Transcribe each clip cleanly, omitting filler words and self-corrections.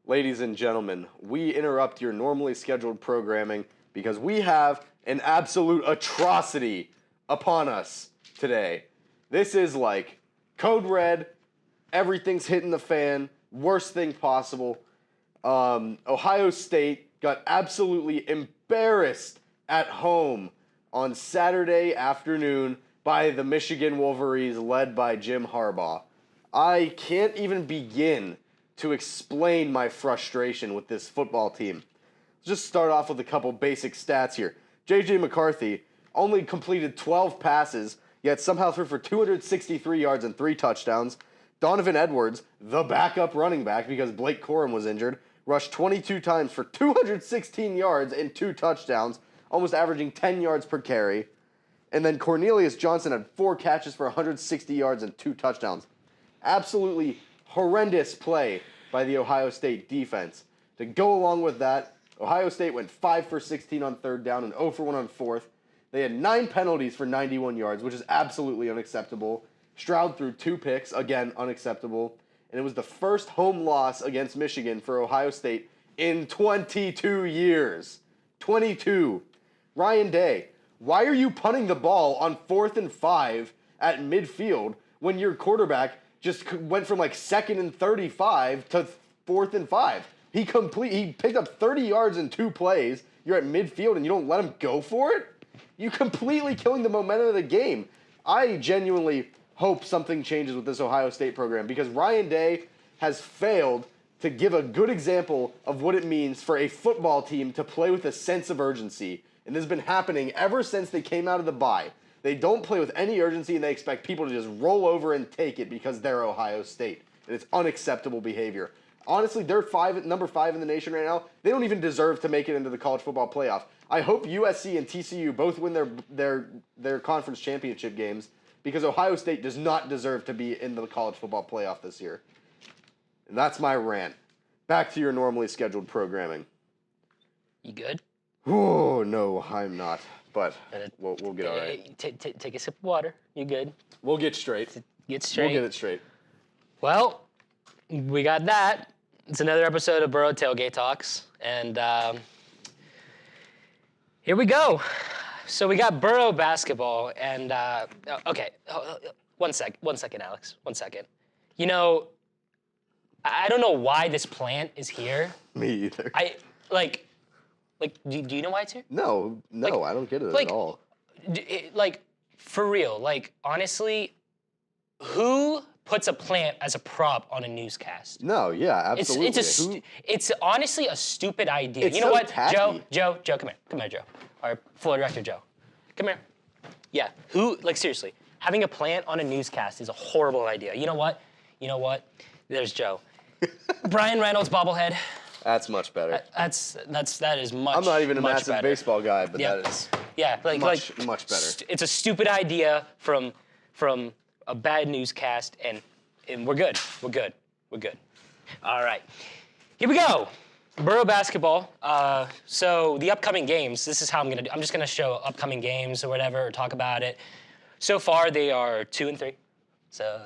Ladies and gentlemen, we interrupt your normally scheduled programming because we have an absolute atrocity upon us today. This is like code red, everything's hitting the fan, worst thing possible. Ohio State got absolutely embarrassed at home on Saturday afternoon by the Michigan Wolverines led by Jim Harbaugh. I can't even begin to explain my frustration with this football team. Let's just start off with a couple basic stats here. J.J. McCarthy only completed 12 passes, yet somehow threw for 263 yards and 3 touchdowns. Donovan Edwards, the backup running back because Blake Corum was injured, rushed 22 times for 216 yards and 2 touchdowns, almost averaging 10 yards per carry. And then Cornelius Johnson had 4 catches for 160 yards and 2 touchdowns. Absolutely horrendous play by the Ohio State defense. To go along with that, Ohio State went 5 for 16 on third down and 0 for 1 on fourth. They had 9 penalties for 91 yards, which is absolutely unacceptable. Stroud threw 2 picks, again, unacceptable. And it was the first home loss against Michigan for Ohio State in 22 years. 22. Ryan Day, why are you punting the ball on 4th and 5 at midfield when your quarterback just went from like 2nd and 35 to 4th and 5? He picked up 30 yards in 2 plays. You're at midfield and you don't let him go for it? You're completely killing the momentum of the game. I genuinely hope something changes with this Ohio State program because Ryan Day has failed to give a good example of what it means for a football team to play with a sense of urgency. And this has been happening ever since they came out of the bye. They don't play with any urgency, and they expect people to just roll over and take it because they're Ohio State. And it's unacceptable behavior. Honestly, they're number 5 in the nation right now. They don't even deserve to make it into the college football playoff. I hope USC and TCU both win their conference championship games because Ohio State does not deserve to be in the college football playoff this year. And that's my rant. Back to your normally scheduled programming. You good? Oh, no, I'm not. But we'll get all right. Take a sip of water. You good? We'll get straight. Get straight. We'll get it straight. Well, we got that. It's another episode of Boro Tailgate Talks. And here we go. So we got Boro basketball. And, okay, one second, Alex. 1 second. You know, I don't know why this plant is here. Me either. Do you know why it's here? No, I don't get it at all. For real, honestly, who puts a plant as a prop on a newscast? No, yeah, absolutely. It's honestly a stupid idea. It's you know so what, tacky. Joe, come here, Joe. Our floor director, Joe, come here. Yeah, seriously, having a plant on a newscast is a horrible idea. You know what? There's Joe. Brian Reynolds bobblehead. That's much better. That is much. I'm not even a much massive better. baseball guy, but that is much better. It's a stupid idea from a bad newscast, and we're good. We're good. All right, here we go. Boro basketball. So the upcoming games. This is how I'm gonna do. I'm just gonna show upcoming games or whatever, or talk about it. So far, they are 2-3. So.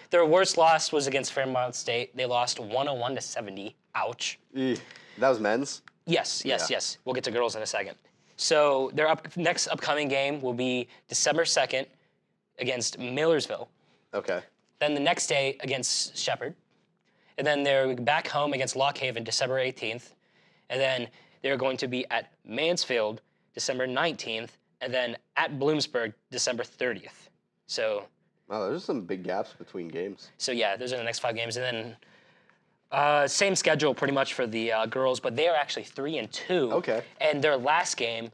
Their worst loss was against Fairmont State. They lost 101-70. Ouch. That was men's? Yes. We'll get to girls in a second. So their next upcoming game will be December 2nd against Millersville. Okay. Then the next day against Shepherd. And then they're back home against Lock Haven December 18th. And then they're going to be at Mansfield December 19th. And then at Bloomsburg December 30th. So... Wow, there's some big gaps between games. So yeah, those are the next 5 games, and then same schedule pretty much for the girls, but they are actually 3-2. Okay. And their last game,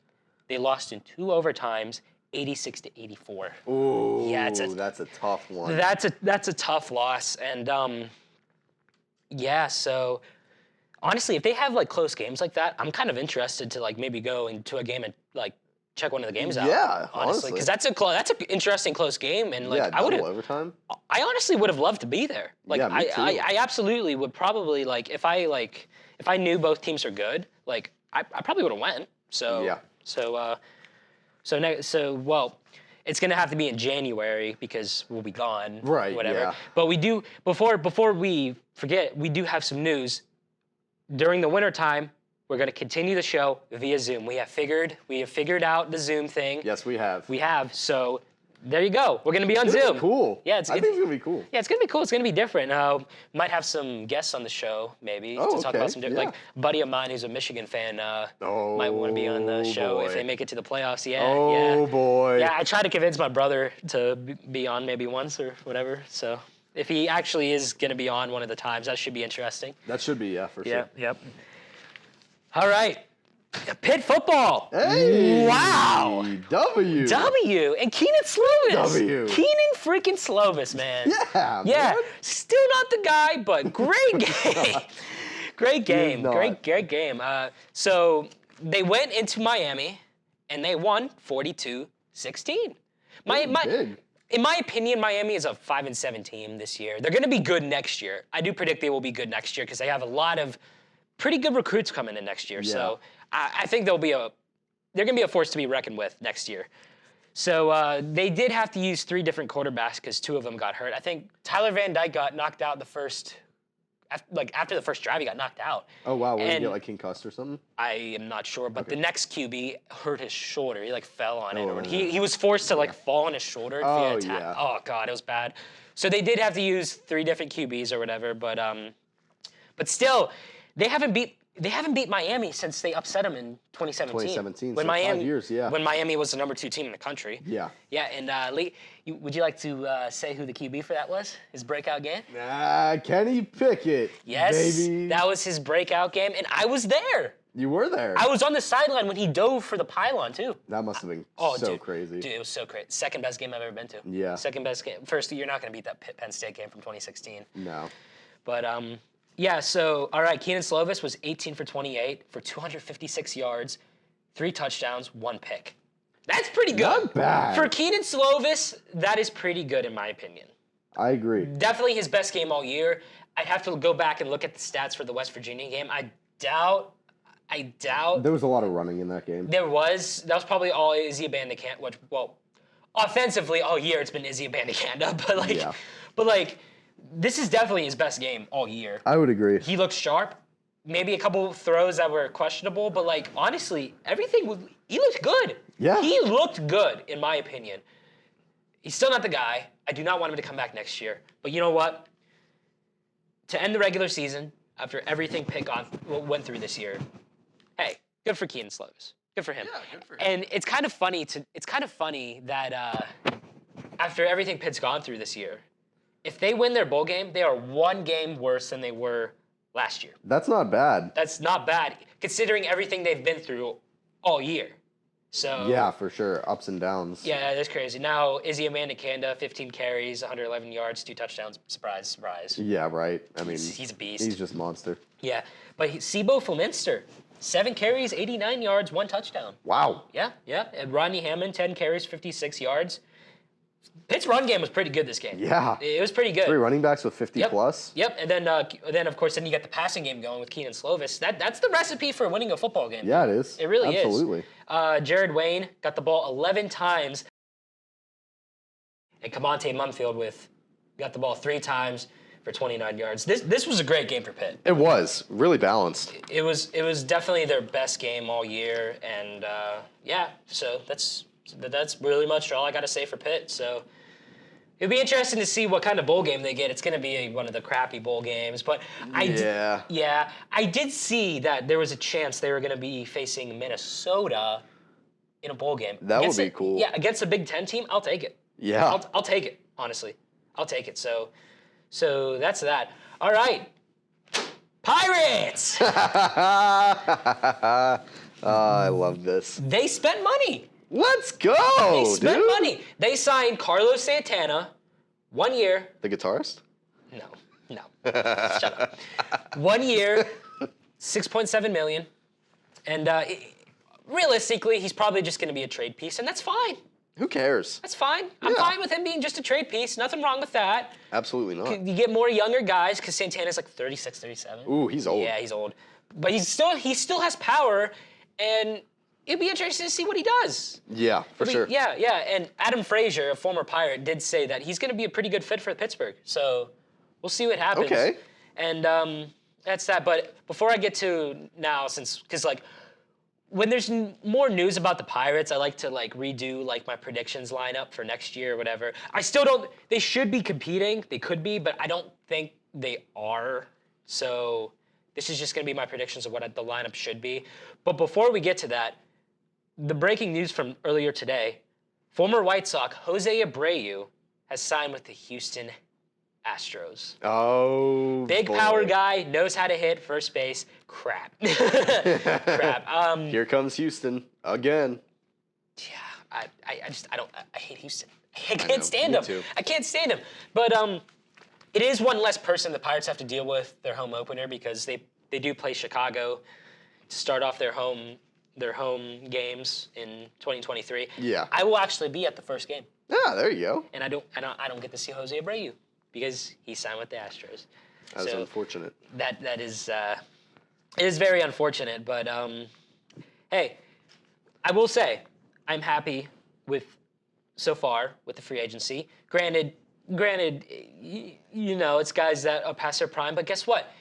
they lost in 2 overtimes, 86-84. Ooh, yeah, that's a tough one. That's a tough loss, and yeah. So honestly, if they have close games like that, I'm kind of interested to maybe go into a game and check one of the games out. Yeah, honestly, because that's an interesting close game, and I would overtime. I honestly would have loved to be there. Me too. I absolutely would probably if I knew both teams are good, I probably would have went. So yeah. So It's going to have to be in January because we'll be gone. Right, Whatever. yeah. But we do, before we forget, we do have some news. During the wintertime, we're going to continue the show via Zoom. We have figured out the Zoom thing. Yes, we have. We have. So there you go. We're going to be on It's Zoom. cool. Yeah, I think it's gonna be cool. Yeah, it's gonna be cool. It's gonna be different. Might have some guests on the show, maybe to talk about some different. Yeah. Like a buddy of mine who's a Michigan fan Oh, might want to be on the show if boy. they make it to the playoffs. Yeah, Oh, yeah. boy. Yeah, I tried to convince my brother to be on maybe once or whatever. So if he actually is gonna be on one of the times, that should be interesting. That should be, for Yeah. sure. Yep. All right. Pitt football. Hey! Wow. W. W and Keenan Slovis. W. Keenan freaking Slovis, man. Yeah, Yeah. man. Still not the guy, but great game. Great game. not. Great game. So they went into Miami and they won 42-16. Big. In my opinion, Miami is a 5-7 team this year. They're going to be good next year. I do predict they will be good next year because they have a lot of pretty good recruits coming in next year. Yeah. So I think they're going to be a force to be reckoned with next year. So they did have to use 3 different quarterbacks because 2 of them got hurt. I think Tyler Van Dyke got knocked out after the first drive, he got knocked out. Oh, wow. What, did he And get, like, concussed or something? I am not sure, but the next QB hurt his shoulder. He fell on it. Oh, He was forced to fall on his shoulder via attack. yeah. Oh God, it was bad. So they did have to use 3 different QBs or whatever, but still, they haven't beat Miami since they upset them in 2017. 2017, when so Miami, 5 years, yeah. When Miami was the number 2 team in the country. Yeah. Yeah, and Lee, would you like to say who the QB for that was? His breakout game? Kenny Pickett. Yes, Baby. that was his breakout game, and I was there. You were there. I was on the sideline when he dove for the pylon too. That must have been Dude, crazy. Dude, it was so crazy. Second best game I've ever been to. Yeah. Second best game. First, you're not going to beat that Penn State game from 2016. No. But yeah. So all right, Keenan Slovis was 18 for 28 for 256 yards, 3 touchdowns, 1 pick. That's pretty good. Not bad. For Keenan Slovis, that is pretty good in my opinion. I agree. Definitely his best game all year. I'd have to go back and look at the stats for the West Virginia game. I doubt There was a lot of running in that game. that was probably all Izzy Abanikanda, offensively all year it's been Izzy Abanikanda, but this is definitely his best game all year. I would agree. He looked sharp. Maybe a couple throws that were questionable, but honestly, he looked good. Yeah. He looked good, in my opinion. He's still not the guy. I do not want him to come back next year. But you know what? To end the regular season, after everything Pitt went through this year, hey, good for Keenan Slovis. Good for him. Yeah, good for him. And it's kind of funny that after everything Pitt's gone through this year, if they win their bowl game, they are 1 game worse than they were last year. That's not bad. That's not bad, considering everything they've been through all year. So Yeah, for sure. Ups and downs. yeah, that's crazy. Now Izzy Abanikanda, 15 carries, 111 yards, 2 touchdowns. Surprise, surprise. Yeah, right. I mean, He's a beast. He's just monster. Yeah, but Sibo Fulminster, 7 carries, 89 yards, 1 touchdown. Wow. Yeah. And Rodney Hammond, 10 carries, 56 yards. Pitt's run game was pretty good this game. Yeah. It was pretty good. 3 running backs with 50 Yep. plus. Yep, and then of course you get the passing game going with Keenan Slovis. That's the recipe for winning a football game. Yeah, it is. It really Absolutely. is. Jared Wayne got the ball 11 times, and Camonte Munfield got the ball 3 times for 29 yards. This was a great game for Pitt. It was really balanced. It was definitely their best game all year, and yeah. So that's really much all I got to say for Pitt. So it'll be interesting to see what kind of bowl game they get. It's going to be one of the crappy bowl games, but I did see that there was a chance they were going to be facing Minnesota in a bowl game. That would be cool. Yeah, against a Big Ten team, I'll take it. Yeah. I'll take it. Honestly, I'll take it. So that's that. All right, Pirates. I love this. They spent money. Let's go, They spent dude. money. They signed Carlos Santana, 1 year. The guitarist? No. Shut up. 1 year, $6.7 million, and realistically, he's probably just going to be a trade piece, and that's fine. Who cares? That's fine. I'm Yeah. fine with him being just a trade piece. Nothing wrong with that. Absolutely not. You get more younger guys because Santana's 36, 37. Ooh, he's old. Yeah, he's old, but he still has power, and it'd be interesting to see what he does. Yeah, for sure. Yeah. And Adam Frazier, a former Pirate, did say that he's going to be a pretty good fit for Pittsburgh. So we'll see what happens. Okay. And that's that. But before I get to now, because like when there's more news about the Pirates, I like to like redo like my predictions lineup for next year or whatever. I still don't. They should be competing. They could be, but I don't think they are. So this is just going to be my predictions of what the lineup should be. But before we get to that, the breaking news from earlier today: former White Sox Jose Abreu has signed with the Houston Astros. Oh, big boy. power guy, knows how to hit first base. Crap. Crap. Here comes Houston again. Yeah, I hate Houston. I can't stand me him. too. I can't stand him. But it is one less person the Pirates have to deal with their home opener because they do play Chicago to start off their home games in 2023. Yeah. I will actually be at the first game. Yeah, there you go. And I don't get to see Jose Abreu because he signed with the Astros. That's unfortunate. That is it is very unfortunate, but hey, I will say I'm happy with so far with the free agency. Granted, you know, it's guys that are past their prime, but guess what?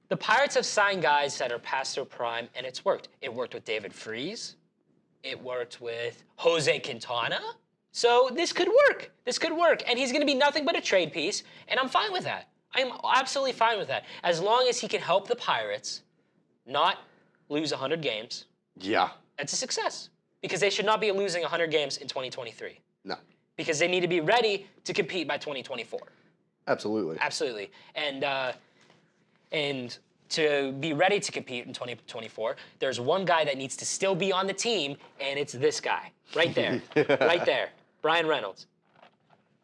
The Pirates have signed guys that are past their prime, and it's worked. It worked with David Freese. It worked with Jose Quintana. So this could work. This could work. And he's going to be nothing but a trade piece, and I'm fine with that. I'm absolutely fine with that. As long as he can help the Pirates not lose 100 games, Yeah. that's a success. Because they should not be losing 100 games in 2023. No. Because they need to be ready to compete by 2024. Absolutely. Absolutely. And to be ready to compete in 2024, there's one guy that needs to still be on the team, and it's this guy. Right there. Right there. Brian Reynolds.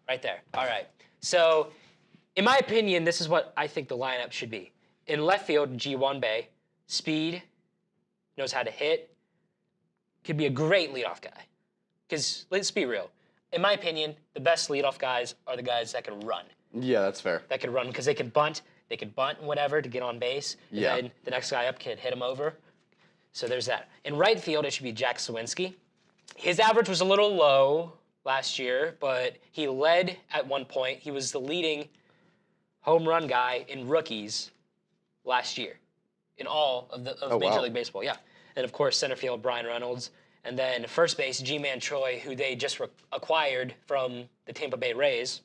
Right there. All right. So, in my opinion, this is what I think the lineup should be. In left field, Ji-Won Bae. Speed. Knows how to hit. Could be a great leadoff guy. Because, let's be real. In my opinion, the best leadoff guys are the guys that can run. Yeah, that's fair. That can run because they can bunt. They can bunt and whatever to get on base. Yeah. And then the next guy up can hit him over. So there's that. In right field, it should be Jack Sawinski. His average was a little low last year, but he led at one point. He was the leading home run guy in rookies last year in all of Major League Baseball. Yeah. And of course, center field, Brian Reynolds. And then first base, G-Man Choi, who they just acquired from the Tampa Bay Rays.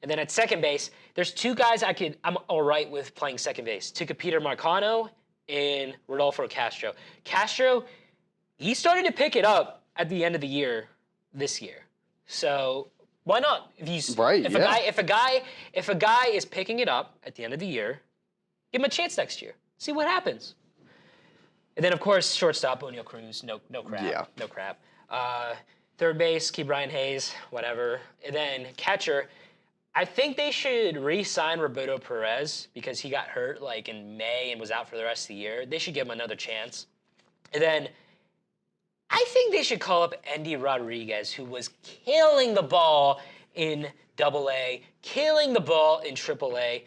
And then at second base, there's two guys I'm all right with playing second base. Peter Marcano and Rodolfo Castro. Castro, he started to pick it up at the end of the year this year. So why not? If a guy is picking it up at the end of the year, give him a chance next year. See what happens. And then of course shortstop Oneil Cruz, no crap. Yeah. No crap. Third base, Key Brian Hayes, whatever. And then catcher, I think they should re-sign Roberto Perez because he got hurt like in May and was out for the rest of the year. They should give him another chance. And then I think they should call up Andy Rodriguez, who was killing the ball in AA, killing the ball in AAA.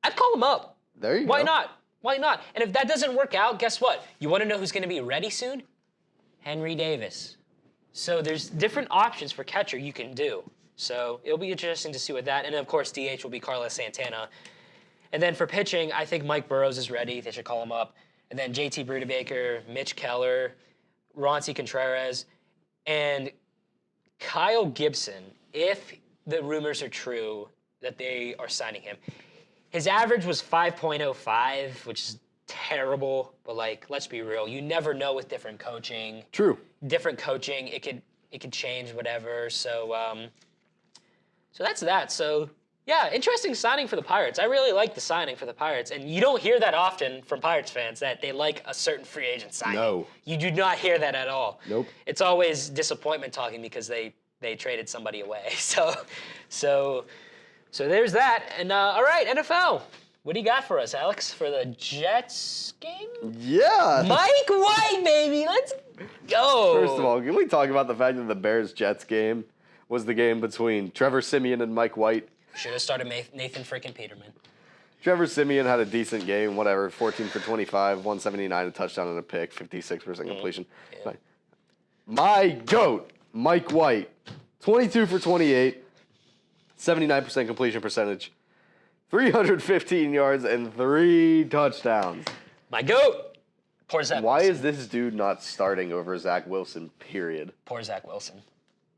I'd call him up. There you go. Why not? Why not? And if that doesn't work out, guess what? You want to know who's going to be ready soon? Henry Davis. So there's different options for catcher you can do. So it'll be interesting to see what that. And then, of course, DH will be Carlos Santana. And then for pitching, I think Mike Burrows is ready. They should call him up. And then JT Brubaker, Mitch Keller, Ronci Contreras, and Kyle Gibson, if the rumors are true that they are signing him. His average was 5.05, which is terrible. But, like, let's be real. You never know with different coaching. True. Different coaching, it could change, whatever. So that's that. So, yeah, interesting signing for the Pirates. I really like the signing for the Pirates. And you don't hear that often from Pirates fans, that they like a certain free agent signing. No. You do not hear that at all. Nope. It's always disappointment talking because they traded somebody away. So there's that. And, all right, NFL. What do you got for us, Alex, for the Jets game? Yeah. Mike White, baby. Let's go. First of all, can we talk about the fact that the Bears-Jets game was the game between Trevor Siemian and Mike White? Should have started Nathan freaking Peterman. Trevor Siemian had a decent game, whatever, 14 for 25, 179, a touchdown and a pick, 56% completion. Yeah. My GOAT, Mike White, 22 for 28, 79% completion percentage, 315 yards, and 3 touchdowns. My GOAT. Poor Zach Why Wilson. is this dude not starting over Zach Wilson, period? Poor Zach Wilson.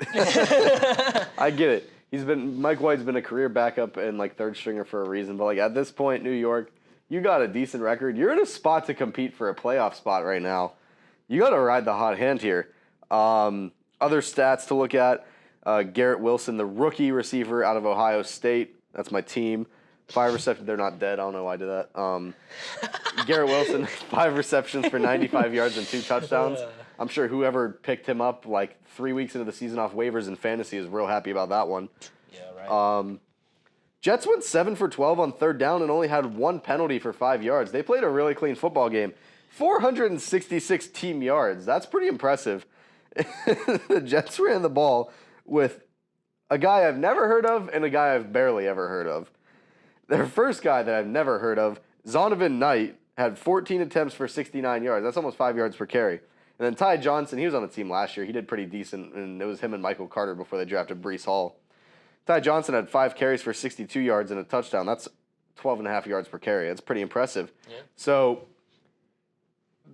I get it. Mike White's been a career backup and like third stringer for a reason, but like at this point, New York, you got a decent record. You're in a spot to compete for a playoff spot right now. You got to ride the hot hand here. Other stats to look at: Garrett Wilson, the rookie receiver out of Ohio State. That's my team. 5 receptions. They're not dead. I don't know why I did that. Garrett Wilson, 5 receptions for 95 yards and 2 touchdowns. I'm sure whoever picked him up like 3 weeks into the season off waivers in fantasy is real happy about that one. Yeah, right. Jets went 7 for 12 on third down and only had 1 penalty for 5 yards. They played a really clean football game. 466 team yards. That's pretty impressive. The Jets ran the ball with a guy I've never heard of and a guy I've barely ever heard of. Their first guy that I've never heard of, Zonovan Knight, had 14 attempts for 69 yards. That's almost 5 yards per carry. And then Ty Johnson, he was on the team last year. He did pretty decent, and it was him and Michael Carter before they drafted Breece Hall. Ty Johnson had 5 carries for 62 yards and a touchdown. That's 12.5 yards per carry. That's pretty impressive. Yeah. So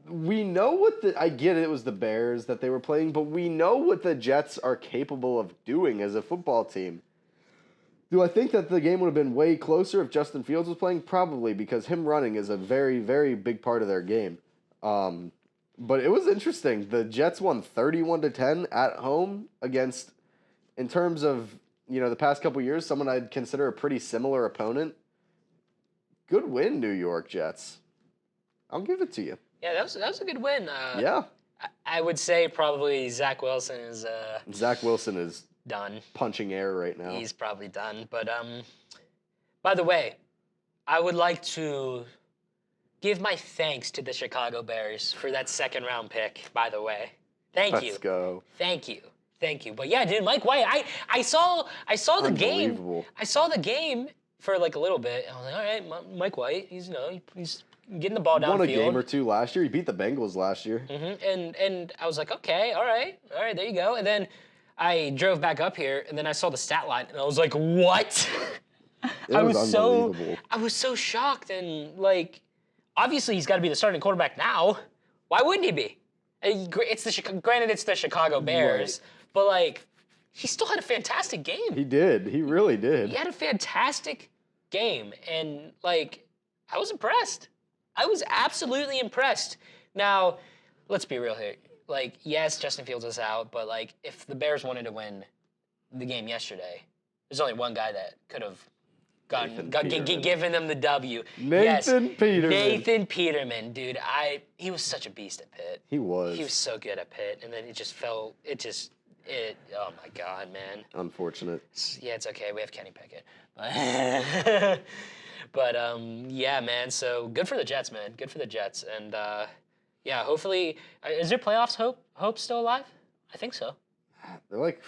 we know I get it was the Bears that they were playing, but we know what the Jets are capable of doing as a football team. Do I think that the game would have been way closer if Justin Fields was playing? Probably, because him running is a very, very big part of their game. But it was interesting. The Jets won 31-10 at home against, in terms of, the past couple years, someone I'd consider a pretty similar opponent. Good win, New York Jets. I'll give it to you. Yeah, that was a good win. Yeah. I would say probably Zach Wilson is Zach Wilson is done. Punching air right now. He's probably done. But by the way, I would like to give my thanks to the Chicago Bears for that second-round pick, by the way. Thank you. Let's go. Thank you. But yeah, dude, Mike White, I saw the game. I saw the game for like a little bit. I was like, all right, Mike White, he's getting the ball downfield. Won a game or two last year. He beat the Bengals last year. Mm-hmm. And I was like, okay, all right, there you go. And then I drove back up here, and then I saw the stat line, and I was like, what? It was unbelievable. I was so shocked, and like, obviously he's got to be the starting quarterback now. Why wouldn't he be? Granted, it's the Chicago Bears, but like, he still had a fantastic game. He did. He really did. He had a fantastic game, and like, I was impressed. I was absolutely impressed. Now, let's be real here. Like, yes, Justin Fields is out, but like, if the Bears wanted to win the game yesterday, there's only one guy that could have given them the W. Nathan Peterman. Nathan Peterman, dude. He was such a beast at Pitt. He was. He was so good at Pitt, and then it just fell. Oh my God, man. Unfortunate. Yeah, it's okay. We have Kenny Pickett. But yeah, man. So good for the Jets, man. Good for the Jets, and yeah, hopefully, is there playoffs hope still alive? I think so. They're like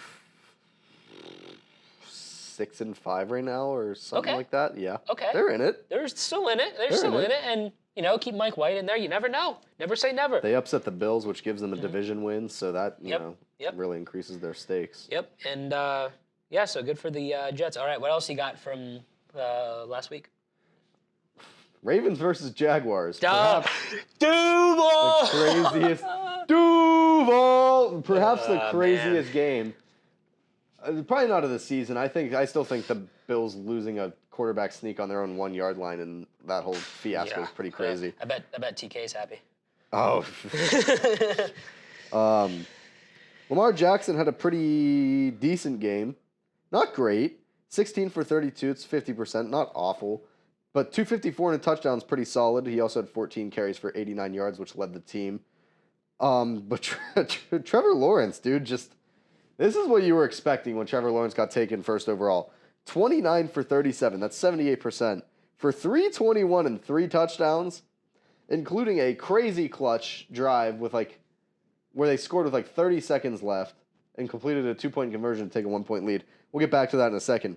6-5 right now, or something like that. Yeah. Okay. They're in it. They're still in it. They're still in it, and keep Mike White in there. You never know. Never say never. They upset the Bills, which gives them a division win, so that really increases their stakes. Yep. And yeah, so good for the Jets. All right, what else you got from last week? Ravens versus Jaguars. Duval! The craziest. Duval! Perhaps the craziest game. Probably not of the season. I still think the Bills losing a quarterback sneak on their own 1-yard line and that whole fiasco is pretty crazy. I bet TK's happy. Oh. Lamar Jackson had a pretty decent game. Not great. 16 for 32. It's 50%. Not awful. But 254 and a touchdown is pretty solid. He also had 14 carries for 89 yards, which led the team. But Trevor Lawrence, dude, this is what you were expecting when Trevor Lawrence got taken first overall. 29 for 37. That's 78%. For 321 and 3 touchdowns, including a crazy clutch drive where they scored with 30 seconds left and completed a 2-point conversion to take a 1-point lead. We'll get back to that in a second.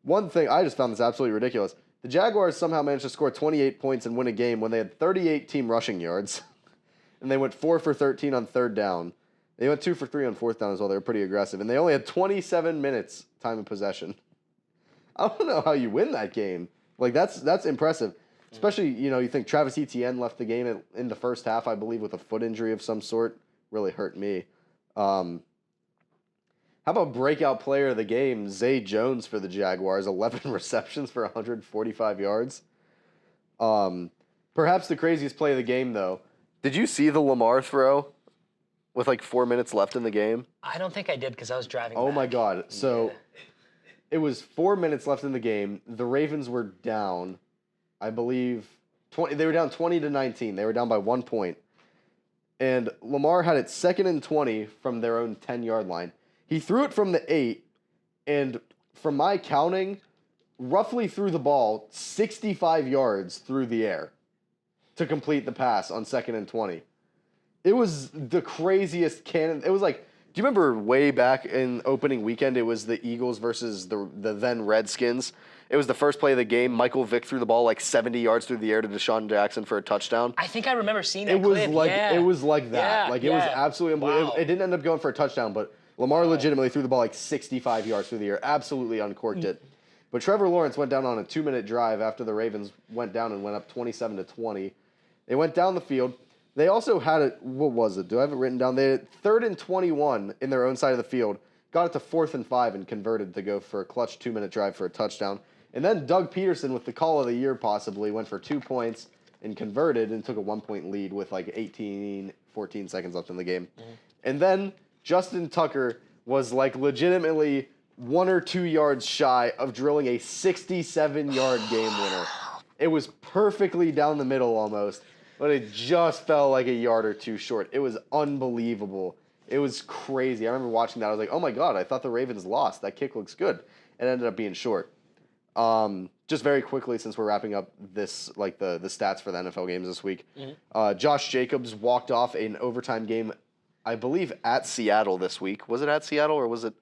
One thing, I just found this absolutely ridiculous. The Jaguars somehow managed to score 28 points and win a game when they had 38 team rushing yards. And they went 4 for 13 on third down. They went 2 for 3 on fourth down as well. They were pretty aggressive. And they only had 27 minutes time of possession. I don't know how you win that game. Like, that's impressive. Especially, you think Travis Etienne left the game in the first half, I believe, with a foot injury of some sort. Really hurt me. How about breakout player of the game, Zay Jones for the Jaguars, 11 receptions for 145 yards. Perhaps the craziest play of the game, though. Did you see the Lamar throw with like 4 minutes left in the game? I don't think I did because I was driving Oh back. my God. So it was 4 minutes left in the game. The Ravens were down, I believe, 20. They were down 20-19. They were down by 1 point. And Lamar had it 2nd and 20 from their own 10-yard line. He threw it from the 8, and from my counting, roughly threw the ball 65 yards through the air to complete the pass on 2nd and 20. It was the craziest cannon. It was like, do you remember way back in opening weekend, it was the Eagles versus the then Redskins? It was the first play of the game. Michael Vick threw the ball like 70 yards through the air to Deshaun Jackson for a touchdown. I think I remember seeing that It was clip. it was like that. Yeah, It was absolutely unbelievable. Wow. It didn't end up going for a touchdown, but Lamar legitimately threw the ball like 65 yards through the air. Absolutely uncorked it. But Trevor Lawrence went down on a 2-minute drive after the Ravens went down and went up 27-20. They went down the field. They also had it. What was it? Do I have it written down? They had 3rd and 21 in their own side of the field. Got it to 4th and 5 and converted to go for a clutch 2-minute drive for a touchdown. And then Doug Peterson, with the call of the year possibly, went for 2 points and converted and took a 1-point lead with like 14 seconds left in the game. Mm-hmm. And then Justin Tucker was like legitimately 1 or 2 yards shy of drilling a 67-yard game winner. It was perfectly down the middle almost, but it just fell like a yard or two short. It was unbelievable. It was crazy. I remember watching that. I was like, oh my God, I thought the Ravens lost. That kick looks good. It ended up being short. Just very quickly, since we're wrapping up this, like the stats for the NFL games this week, Josh Jacobs walked off an overtime game, I believe, at Seattle this week. Was it at Seattle or was it?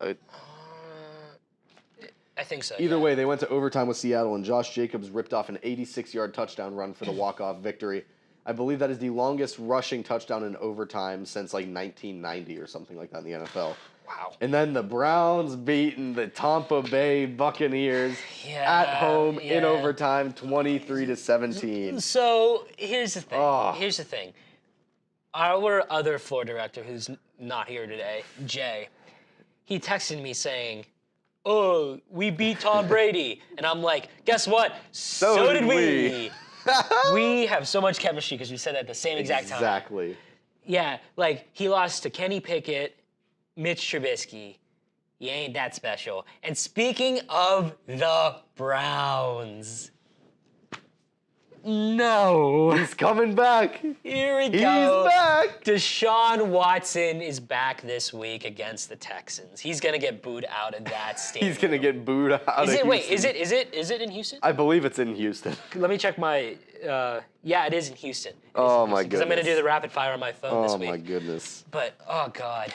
I think so. Either way, they went to overtime with Seattle, and Josh Jacobs ripped off an 86-yard touchdown run for the walk-off victory. I believe that is the longest rushing touchdown in overtime since like 1990 or something like that in the NFL. Wow. And then the Browns beating the Tampa Bay Buccaneers at home in overtime, 23-17. So here's the thing. Here's the thing. Our other floor director, who's not here today, Jay, he texted me saying, "Oh, we beat Tom Brady," and I'm like, "Guess what? So did we." We have so much chemistry because we said that at the same exact time. Exactly. Yeah, like he lost to Kenny Pickett, Mitch Trubisky. He ain't that special. And speaking of the Browns, no. He's coming back. Here we He's go. back. Deshaun Watson is back this week against the Texans. He's gonna get booed out of that stadium. He's gonna get booed out of Houston. Wait, is it in Houston? I believe it's in Houston. Let me check my. Yeah, it is in Houston. Oh my goodness. Because I'm gonna do the rapid fire on my phone this week. Oh my goodness. But oh god,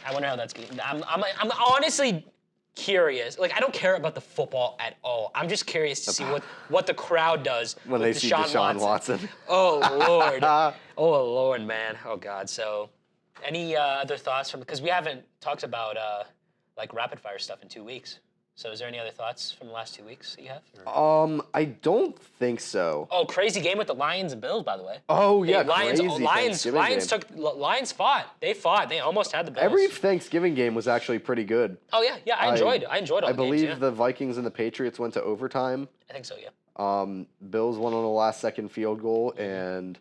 I wonder how that's going. I'm honestly curious. Like I don't care about the football at all. I'm just curious to see what the crowd does when with they see Deshaun Watson. Oh Lord. Oh Lord, man. Oh God. So, any other thoughts from? Because we haven't talked about like rapid fire stuff in 2 weeks. So is there any other thoughts from the last 2 weeks that you have? I don't think so. Oh, crazy game with the Lions and Bills, by the way. Oh yeah, Lions crazy Lions fought. They fought. They almost had the Bills. Every Thanksgiving game was actually pretty good. Oh yeah. I enjoyed all the games, I believe the Vikings and the Patriots went to overtime. I think so, yeah. Bills won on a last-second field goal, and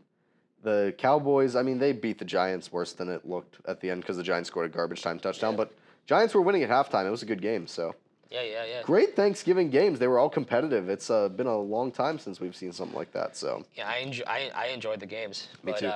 the Cowboys, I mean, they beat the Giants worse than it looked at the end because the Giants scored a garbage time touchdown, but Giants were winning at halftime. It was a good game, so. Yeah. Great Thanksgiving games. They were all competitive. It's been a long time since we've seen something like that, so. Yeah, I enjoyed the games. Me too.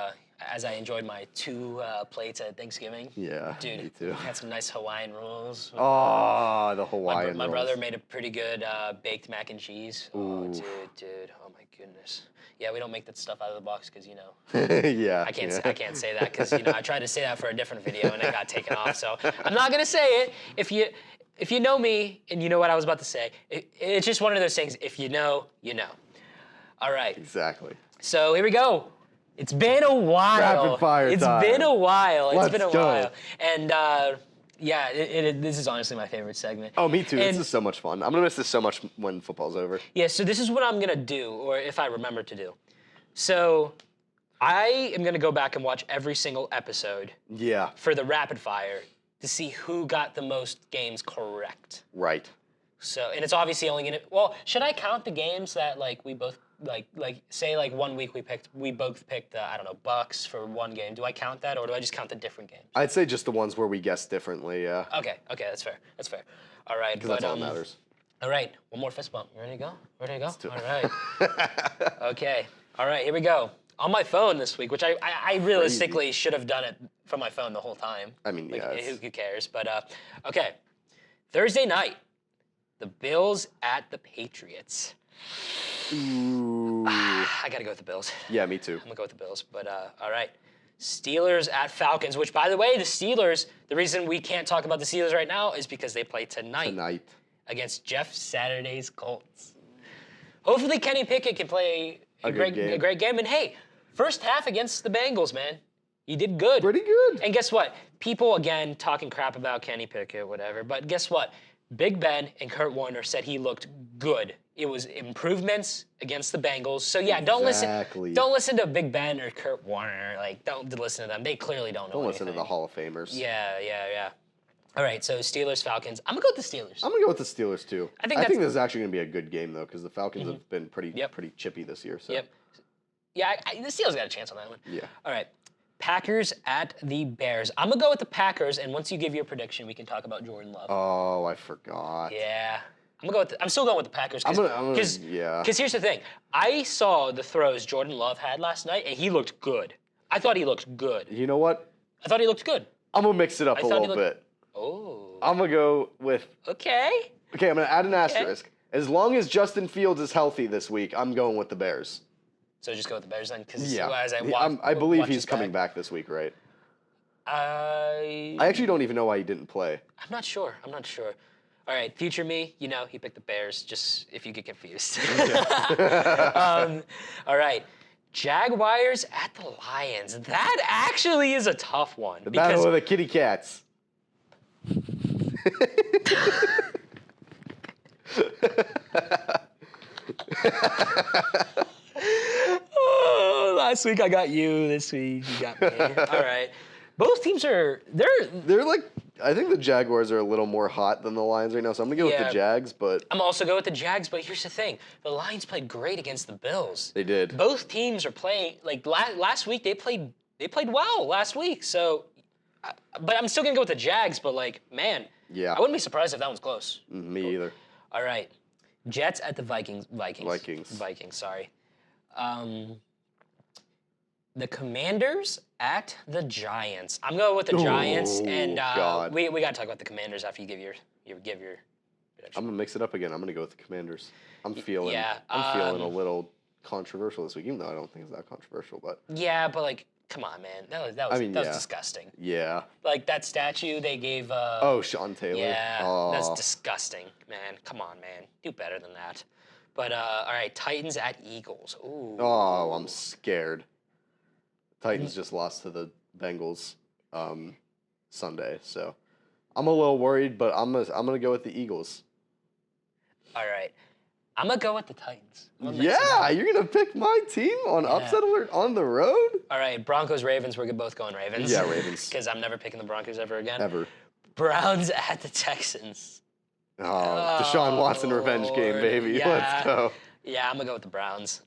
As I enjoyed my 2 plates at Thanksgiving. Yeah, dude, me too. Had some nice Hawaiian rolls. Oh, the Hawaiian My rolls. brother made a pretty good baked mac and cheese. Ooh. Oh, dude. Oh my goodness. Yeah, we don't make that stuff out of the box because yeah. I can't say that because I tried to say that for a different video and it got taken off. So I'm not gonna say it. if you know me and you know what I was about to say, it's just one of those things. If you know, you know. All right. Exactly. So here we go. It's been a while. Rapid fire It's time. been a while. It's Let's been a go. while. And yeah, this is honestly my favorite segment. Oh, me too. And, This is so much fun. I'm gonna miss this so much when football's over. yeah, so this is what I'm gonna do, or if I remember to do. So I am gonna go back and watch every single episode Yeah. for the rapid fire to see who got the most games correct. Right. So, and it's obviously only gonna. Well, should I count the games that like we both like say like 1 week we both picked I don't know, Bucks for one game. Do I count that, or do I just count the different games? I'd say just the ones where we guess differently. Yeah. Okay, that's fair. That's fair. All right, Because that's all that matters. All right, one more fist bump. You ready to go? Ready to go? do it. All right. Okay. All right, here we go. On my phone this week, which I realistically should have done it from my phone the whole time. I mean, like, yeah. who cares? But okay, Thursday night, the Bills at the Patriots. Ooh. I gotta go with the Bills. Yeah, me too. I'm gonna go with the Bills. But all right, Steelers at Falcons. Which, by the way, the Steelers. The reason we can't talk about the Steelers right now is because they play tonight against Jeff Saturday's Colts. Hopefully, Kenny Pickett can play a great game. And hey, first half against the Bengals, man, he did good. Pretty good. And guess what? People again talking crap about Kenny Pickett, whatever. But guess what? Big Ben and Kurt Warner said he looked good. It was improvements against the Bengals. So yeah, don't listen to Big Ben or Kurt Warner. Like, don't listen to them. They clearly don't know Don't listen to anything. the Hall of Famers. Yeah. All right, so Steelers, Falcons. I'm gonna go with the Steelers. I'm gonna go with the Steelers too. I think this is actually gonna be a good game though, because the Falcons have been pretty chippy this year. So. Yep. Yeah, the Steelers got a chance on that one. Yeah. All right. Packers at the Bears. I'm gonna go with the Packers, and once you give your prediction, we can talk about Jordan Love. Oh, I forgot. Yeah. I'm still going with the Packers. Because here's the thing. I saw the throws Jordan Love had last night, and he looked good. I thought he looked good. You know what? I thought he looked good. I'm gonna mix it up a little bit. Oh. I'm gonna go with. Okay, I'm gonna add an asterisk. As long as Justin Fields is healthy this week, I'm going with the Bears. So just go with the Bears then? Because Yeah. as I believe he's coming back this week, right? I actually don't even know why he didn't play. I'm not sure. All right, future me, he picked the Bears, just if you get confused. All right, Jaguars at the Lions. That actually is a tough one. The battle of the kitty cats. Oh, last week I got you. This week you got me. All right. Both teams they're like, I think the Jaguars are a little more hot than the Lions right now, so I'm gonna go with the Jags, but I'm also going with the Jags, but here's the thing. The Lions played great against the Bills. They did. Both teams are playing like last week they played well last week. So but I'm still gonna go with the Jags, but like, man, yeah. I wouldn't be surprised if that one's close. Me either. All right. Jets at the Vikings, sorry. The Commanders at the Giants. I'm going with the Giants, and we got to talk about the Commanders after you give your prediction. I'm gonna mix it up again. I'm gonna go with the Commanders. I'm feeling a little controversial this week, even though I don't think it's that controversial. But yeah, but like, come on, man, that was disgusting. Yeah. Like that statue they gave. Sean Taylor. Yeah, that's disgusting, man. Come on, man, do better than that. But all right, Titans at Eagles. Ooh. Oh, I'm scared. Titans just lost to the Bengals Sunday, so I'm a little worried, but I'm gonna go with the Eagles. All right, I'm gonna go with the Titans. Yeah, you're gonna pick my team on upset alert on the road? All right, Broncos, Ravens. We're both going Ravens. Yeah, Ravens. Because I'm never picking the Broncos ever again. Ever. Browns at the Texans. Oh, Deshaun Watson revenge game, baby. Yeah. Let's go. Yeah, I'm gonna go with the Browns.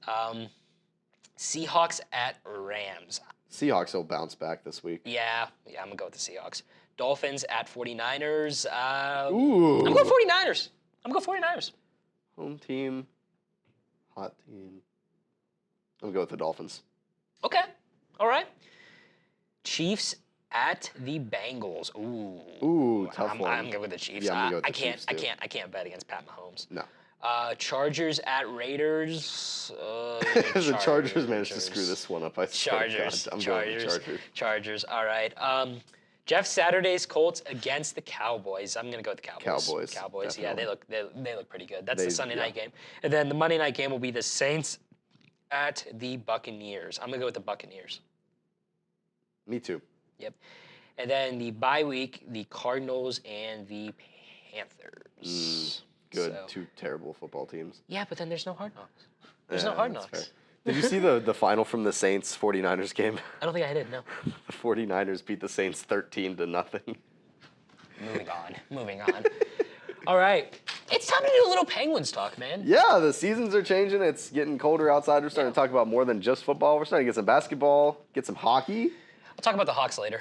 Seahawks at Rams. Seahawks will bounce back this week. Yeah, I'm gonna go with the Seahawks. Dolphins at 49ers. Ooh. I'm going 49ers. I'm going 49ers. Home team. Hot team. I'm gonna go with the Dolphins. Okay. All right. Chiefs at the Bengals. Ooh, tough one. I'm good with the Chiefs. Yeah, I'm gonna go with the Chiefs too. I can't bet against Pat Mahomes. No. Chargers at Raiders. The Chargers managed to screw this one up. I swear to God. I'm going with the Chargers. Chargers. All right. Jeff Saturday's Colts against the Cowboys. I'm gonna go with the Cowboys. Cowboys. Yeah, they look pretty good. That's the Sunday night game. And then the Monday night game will be the Saints at the Buccaneers. I'm gonna go with the Buccaneers. Me too. Yep. And then the bye week, the Cardinals and the Panthers. Good. So- 2 terrible football teams. Yeah, but then there's no Hard Knocks. There's Yeah, no Hard that's Knocks. fair. Did you see the final from the Saints 49ers game? I don't think I did. No. The 49ers beat the Saints 13-0. Moving on. All right. It's time to do a little Penguins talk, man. Yeah, the seasons are changing. It's getting colder outside. We're starting to talk about more than just football. We're starting to get some basketball, get some hockey. I'll talk about the Hawks later.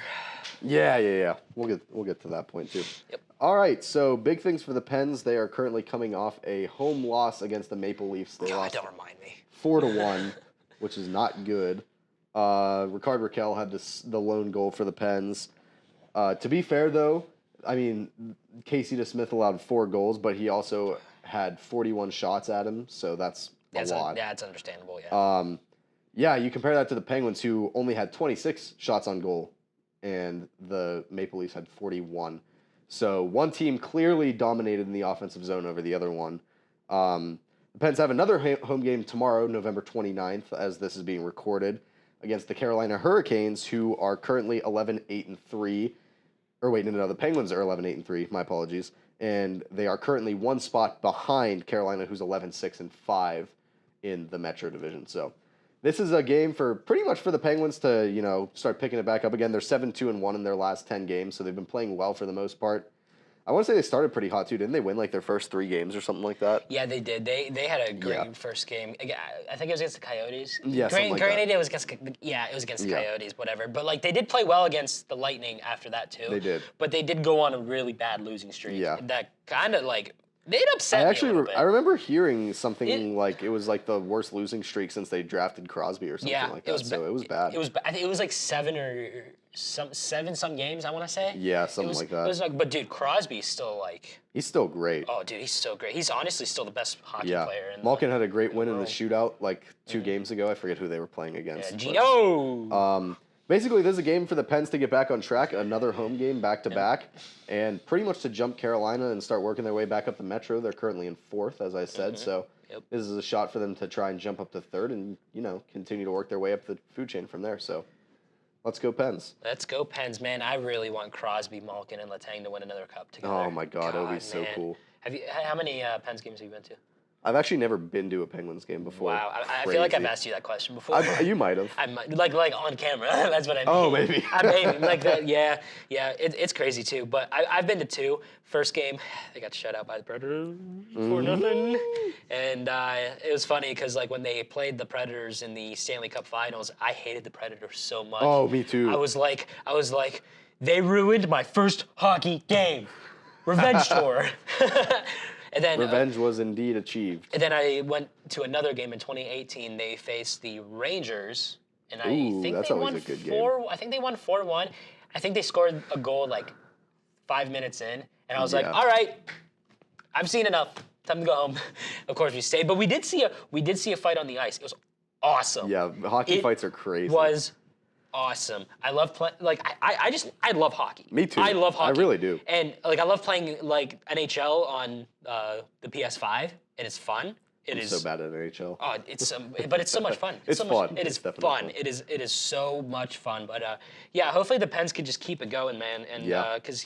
Yeah. We'll get to that point too. Yep. All right, so big things for the Pens. They are currently coming off a home loss against the Maple Leafs. They God, lost don't remind me. 4-1, which is not good. Ricard Raquel had the lone goal for the Pens. To be fair, though, I mean, Casey DeSmith allowed 4 goals, but he also had 41 shots at him, so that's a lot. That's understandable, yeah. Yeah, you compare that to the Penguins, who only had 26 shots on goal, and the Maple Leafs had 41. So one team clearly dominated in the offensive zone over the other one. The Pens have another home game tomorrow, November 29th, as this is being recorded, against the Carolina Hurricanes, who are currently 11-8-3. Or wait, no, the Penguins are 11-8-3. My apologies, and they are currently 1 spot behind Carolina, who's 11-6-5 in the Metro Division. So this is a game for pretty much for the Penguins to start picking it back up again. They're 7-2-1 in their last 10 games, so they've been playing well for the most part. I want to say they started pretty hot too. Didn't they win like their first 3 games or something like that? Yeah, they did. They had a great first game. I think it was against the Coyotes. Yeah, something like granted, that. it was against the Coyotes, whatever. But like they did play well against the Lightning after that too. They did. But they did go on a really bad losing streak. Yeah. That kind of like it upset me a little bit. I remember hearing something like it was like the worst losing streak since they drafted Crosby or something like that. It was bad. It was. I think it was like 7 some games. I want to say. Yeah, something like that. It was like, but dude, Crosby's still like. He's still great. Oh, dude, he's still great. He's honestly still the best hockey player. Malkin had a great win in the shootout like 2 games ago. I forget who they were playing against. Yeah, Gino. Basically, this is a game for the Pens to get back on track, another home game back-to-back, and pretty much to jump Carolina and start working their way back up the Metro. They're currently in 4th, as I said, so this is a shot for them to try and jump up to 3rd and, continue to work their way up the food chain from there. So let's go Pens. Let's go Pens, man. I really want Crosby, Malkin, and Letang to win another cup together. Oh, my God, it would be so cool. How many Pens games have you been to? I've actually never been to a Penguins game before. Wow, I feel like I've asked you that question before. You might have. I might, like on camera. That's what I mean. Oh, maybe. I mean, like that. Yeah. It's crazy too. But I've been to 2. First game, they got shut out by the Predators 4-0, and it was funny because like when they played the Predators in the Stanley Cup Finals, I hated the Predators so much. Oh, me too. I was like, they ruined my first hockey game. Revenge tour. And then Revenge was indeed achieved. And then I went to another game in 2018. They faced the Rangers, and I think that's they always won a good game. I think they won 4-1. I think they scored a goal like 5 minutes in, and I was like, all right, I've seen enough. Time to go home. Of course, we stayed, but we did see a fight on the ice. It was awesome. Yeah, hockey fights are crazy. It was awesome. I love playing. Like I love hockey. Me too. I love hockey. I really do. And like I love playing like NHL on the PS5, and it's fun. It is so bad at NHL. Oh, but it's so much fun. It's fun. It is definitely fun. It is so much fun. But yeah, hopefully the Pens could just keep it going, man. And because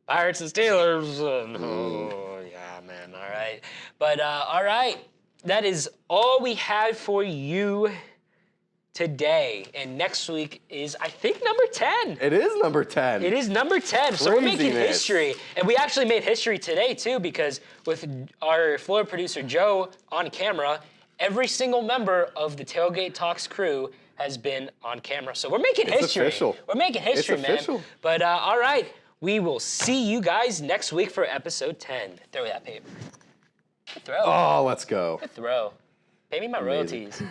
Pirates and Steelers. Oh yeah, man. All right. But all right, that is all we had for you today. And next week is, I think, number 10. It is number 10. It is number 10. So we're making Craziness. history. And we actually made history today, too, because with our floor producer, Joe, on camera, every single member of the Tailgate Talks crew has been on camera. So we're making history. Official. We're making history, It's man. official. But all right, we will see you guys next week for episode 10. Throw that paper. Good throw. Oh, let's go. Good throw. Pay me my royalties.